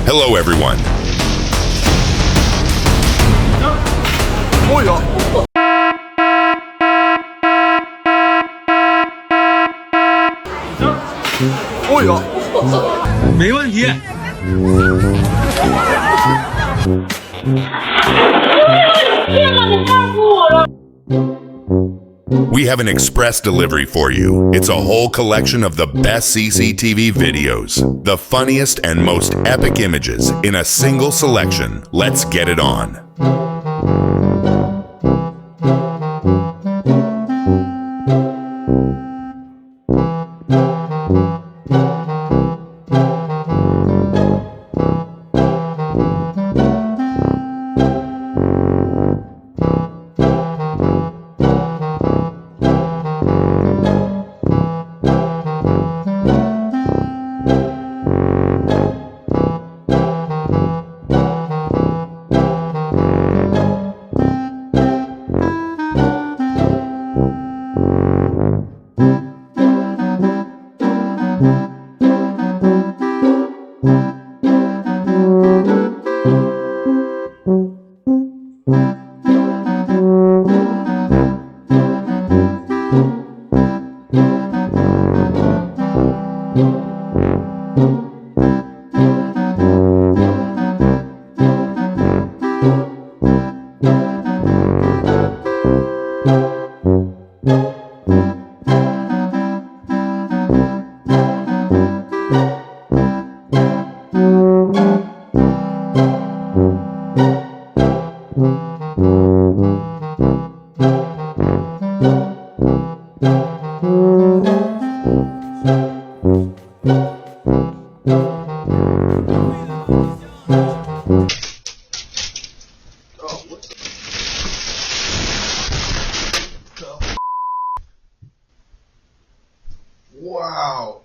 Hello, everyone. We have an express delivery for you. It's a whole collection of the best CCTV videos, the funniest and most epic images in a single selection. Let's get it on. Wow.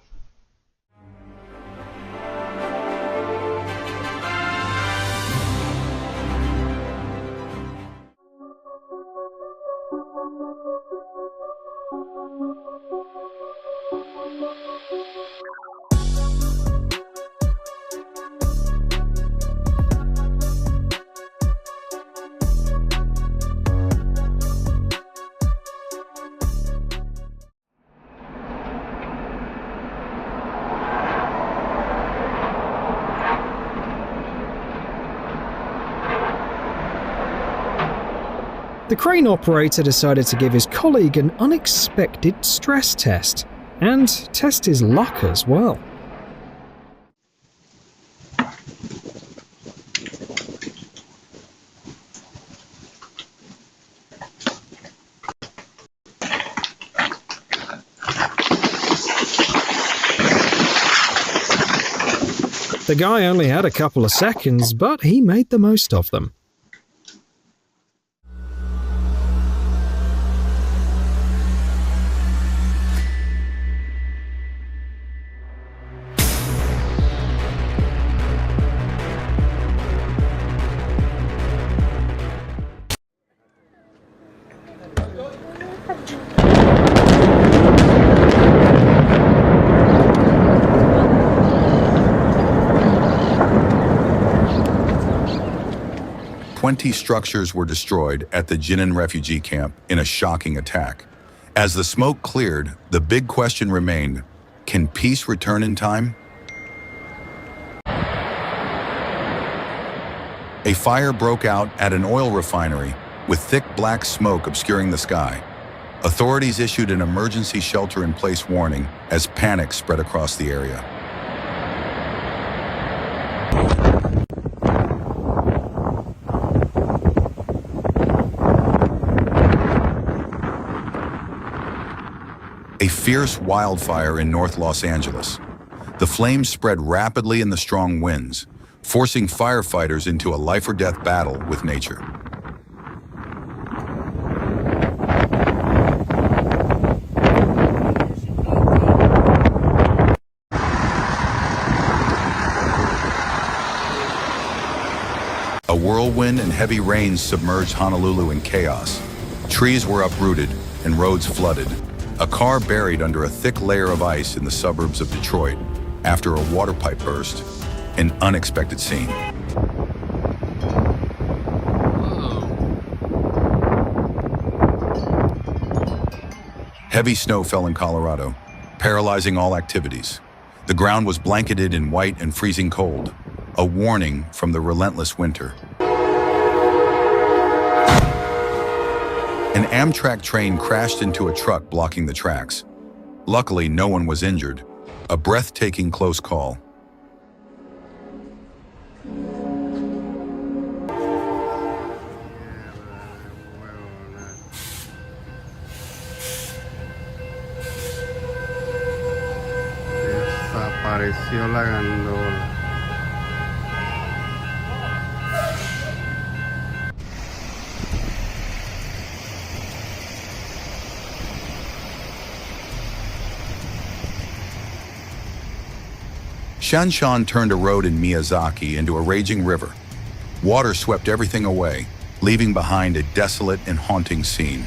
The crane operator decided to give his colleague an unexpected stress test, and test his luck as well. The guy only had a couple of seconds, but he made the most of them. Twenty structures were destroyed at the Jinan refugee camp in a shocking attack. As the smoke cleared, the big question remained, can peace return in time? A fire broke out at an oil refinery with thick black smoke obscuring the sky. Authorities issued an emergency shelter-in-place warning as panic spread across the area. A fierce wildfire in North Los Angeles. The flames spread rapidly in the strong winds, forcing firefighters into a life-or-death battle with nature. A whirlwind and heavy rains submerged Honolulu in chaos. Trees were uprooted and roads flooded. A car buried under a thick layer of ice in the suburbs of Detroit after a water pipe burst, an unexpected scene. Heavy snow fell in Colorado, paralyzing all activities. The ground was blanketed in white and freezing cold, a warning from the relentless winter. An Amtrak train crashed into a truck blocking the tracks. Luckily, no one was injured. A breathtaking close call. Desapareció la gandola. Shanshan turned a road in Miyazaki into a raging river. Water swept everything away, leaving behind a desolate and haunting scene.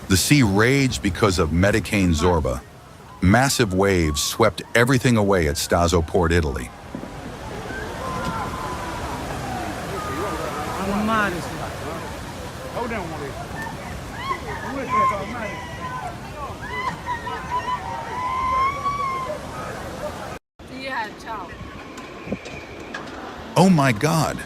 The sea raged because of Medicane Zorba. Massive waves swept everything away at Stazo Port, Italy. Oh my God!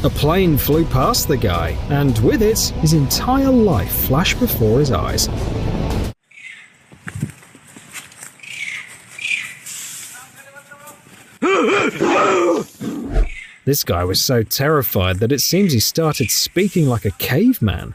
A plane flew past the guy, and with it, his entire life flashed before his eyes. This guy was so terrified that it seems he started speaking like a caveman.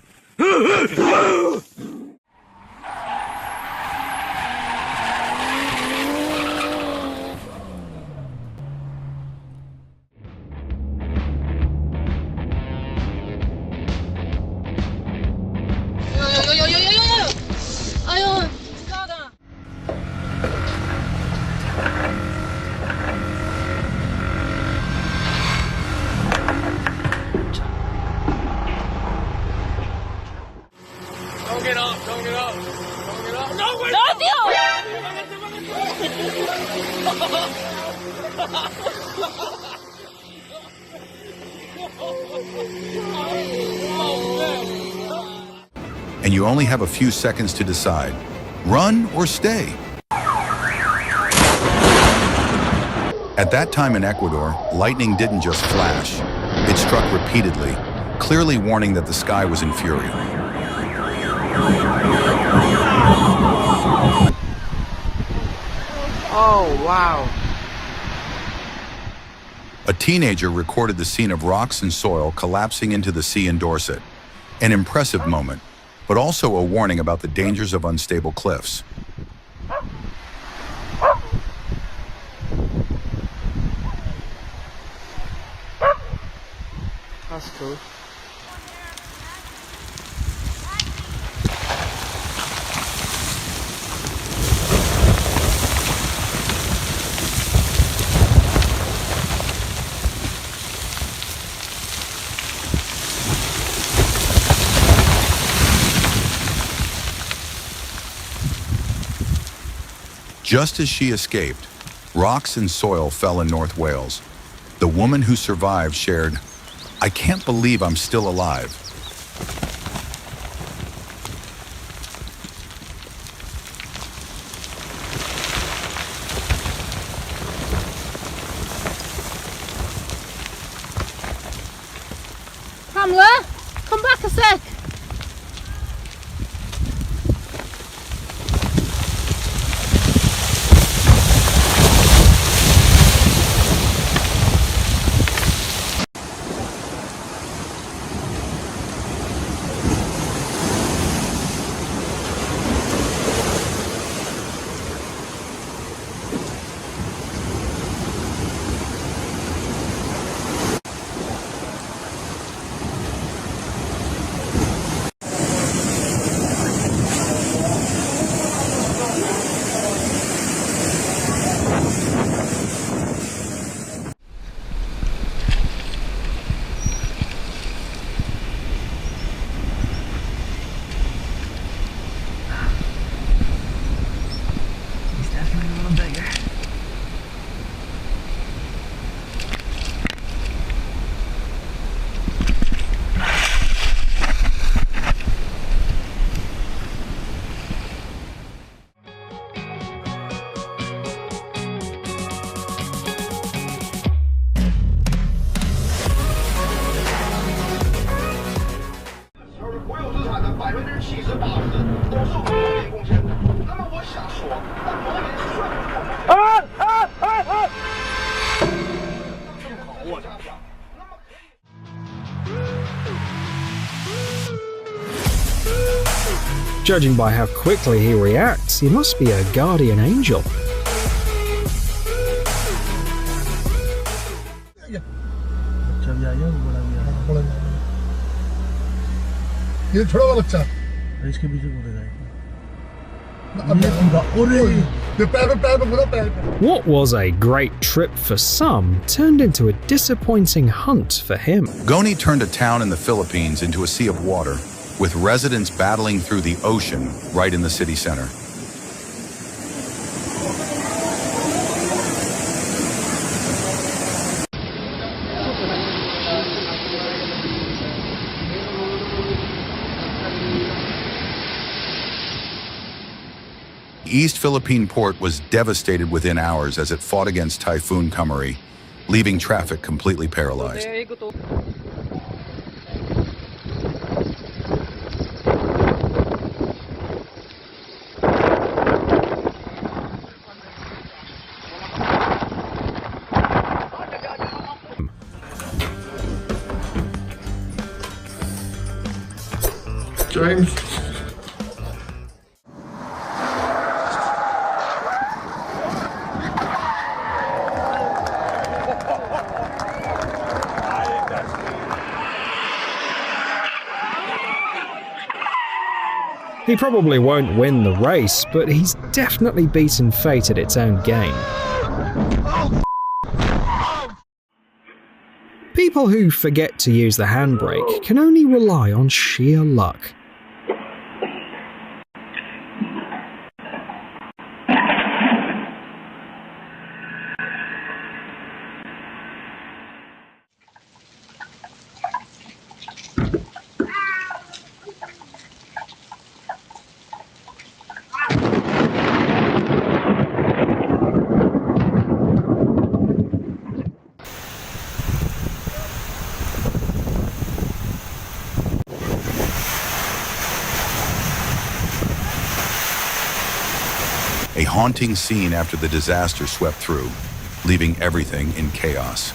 And you only have a few seconds to decide. Run or stay? At that time in Ecuador, lightning didn't just flash. It struck repeatedly, clearly warning that the sky was in fury. Oh, wow. A teenager recorded the scene of rocks and soil collapsing into the sea in Dorset. An impressive moment, but also a warning about the dangers of unstable cliffs. That's cool. Just as she escaped, rocks and soil fell in North Wales. The woman who survived shared, "I can't believe I'm still alive." Pamela, come back a sec. Judging by how quickly he reacts, he must be a guardian angel. ये छोड़ा हुआ बच्चा इसके पीछे कूदेगा What was a great trip for some turned into a disappointing hunt for him. Goni turned a town in the Philippines into a sea of water, with residents battling through the ocean right in the city center. East Philippine port was devastated within hours as it fought against Typhoon Kamari, leaving traffic completely paralyzed. James. He probably won't win the race, but he's definitely beaten fate at its own game. People who forget to use the handbrake can only rely on sheer luck. A haunting scene after the disaster swept through, leaving everything in chaos.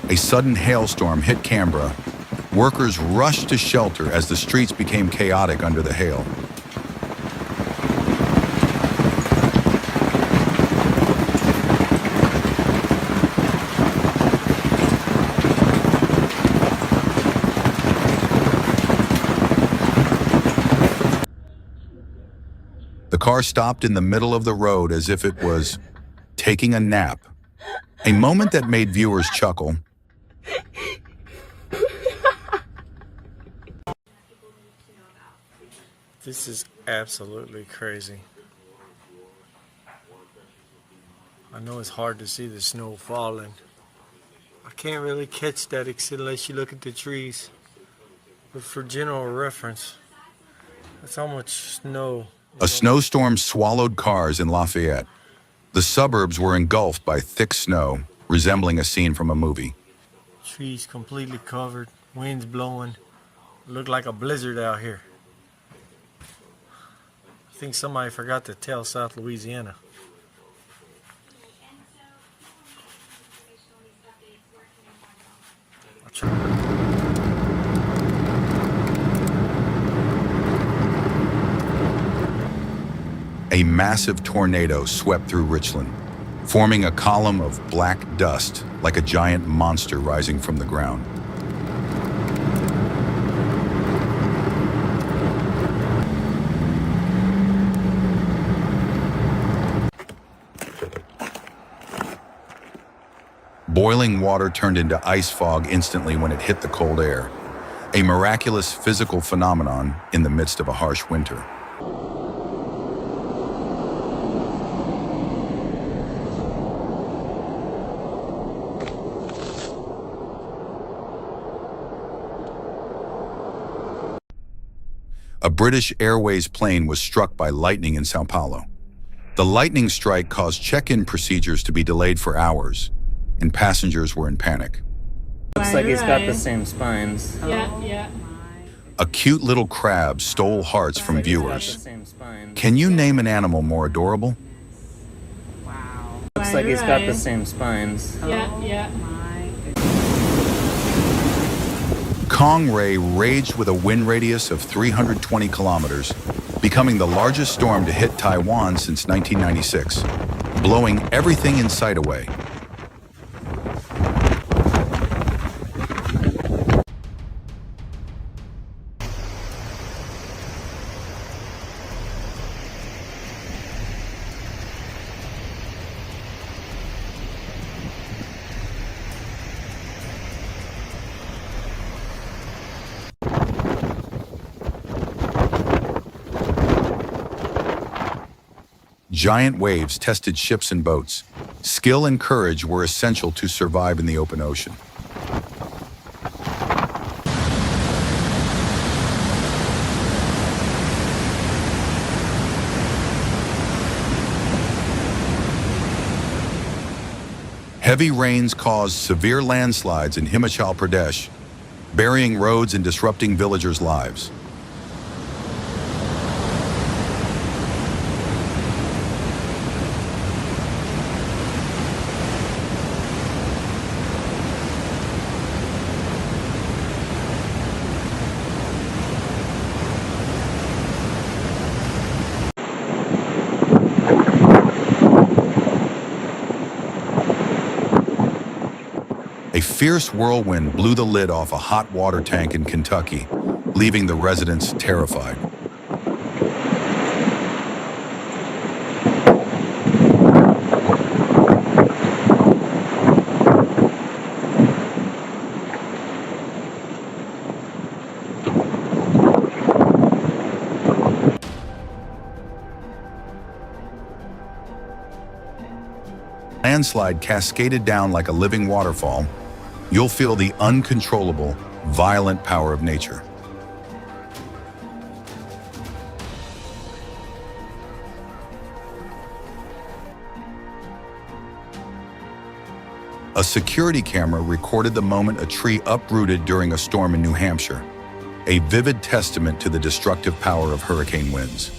A sudden hailstorm hit Canberra. Workers rushed to shelter as the streets became chaotic under the hail. The car stopped in the middle of the road as if it was taking a nap, a moment that made viewers chuckle. This is absolutely crazy. I know it's hard to see the snow falling. I can't really catch that unless you look at the trees. But for general reference, that's how much snow. A snowstorm swallowed cars in Lafayette. The suburbs were engulfed by thick snow, resembling a scene from a movie. Trees completely covered, winds blowing. Looked like a blizzard out here. I think somebody forgot to tell South Louisiana. A massive tornado swept through Richland, forming a column of black dust like a giant monster rising from the ground. Boiling water turned into ice fog instantly when it hit the cold air, a miraculous physical phenomenon in the midst of a harsh winter. A British Airways plane was struck by lightning in Sao Paulo. The lightning strike caused check-in procedures to be delayed for hours, and passengers were in panic. Looks like he's got the same spines. Yeah. A cute little crab stole hearts from viewers. Same spines. Can you name an animal more adorable? Looks like he's got the same spines. Yeah. Kong Ray raged with a wind radius of 320 kilometers, becoming the largest storm to hit Taiwan since 1996, blowing everything in sight away. Giant waves tested ships and boats. Skill and courage were essential to survive in the open ocean. Heavy rains caused severe landslides in Himachal Pradesh, burying roads and disrupting villagers' lives. A fierce whirlwind blew the lid off a hot water tank in Kentucky, leaving the residents terrified. Landslide cascaded down like a living waterfall. You'll feel the uncontrollable, violent power of nature. A security camera recorded the moment a tree uprooted during a storm in New Hampshire, a vivid testament to the destructive power of hurricane winds.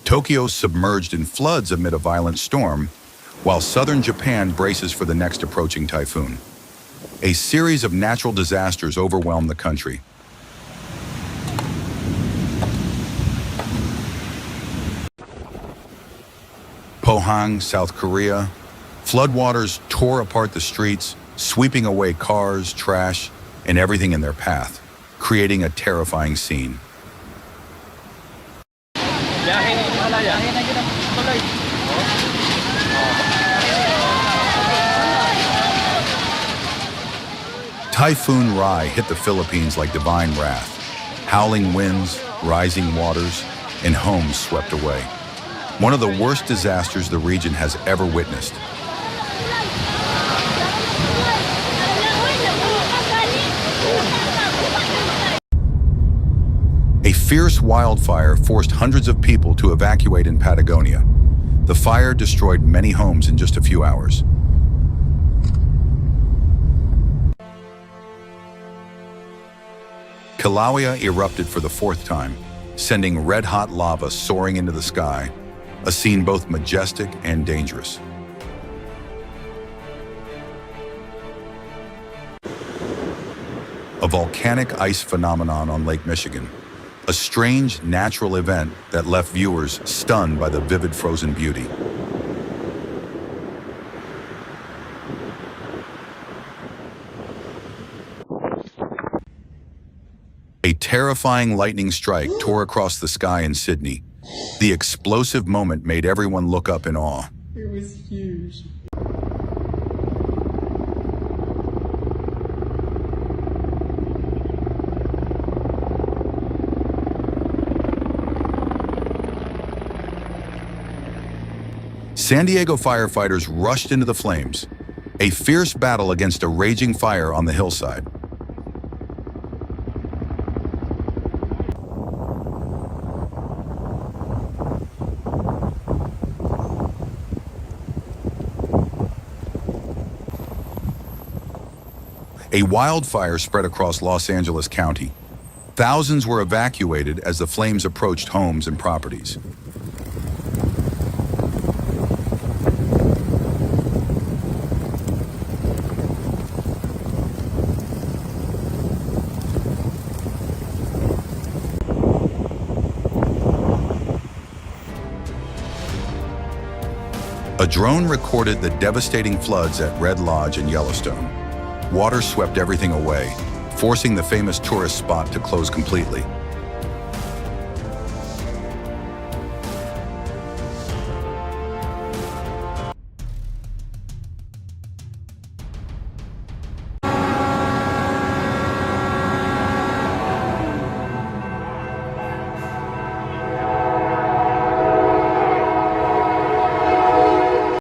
Tokyo submerged in floods amid a violent storm, while southern Japan braces for the next approaching typhoon. A series of natural disasters overwhelmed the country. Pohang, South Korea, floodwaters tore apart the streets, sweeping away cars, trash, and everything in their path, creating a terrifying scene. Typhoon Rai hit the Philippines like divine wrath. Howling winds, rising waters, and homes swept away. One of the worst disasters the region has ever witnessed. A fierce wildfire forced hundreds of people to evacuate in Patagonia. The fire destroyed many homes in just a few hours. Kilauea erupted for the fourth time, sending red-hot lava soaring into the sky, a scene both majestic and dangerous. A volcanic ice phenomenon on Lake Michigan, a strange natural event that left viewers stunned by the vivid frozen beauty. A terrifying lightning strike tore across the sky in Sydney. The explosive moment made everyone look up in awe. It was huge. San Diego firefighters rushed into the flames, a fierce battle against a raging fire on the hillside. A wildfire spread across Los Angeles County. Thousands were evacuated as the flames approached homes and properties. A drone recorded the devastating floods at Red Lodge in Yellowstone. Water swept everything away, forcing the famous tourist spot to close completely.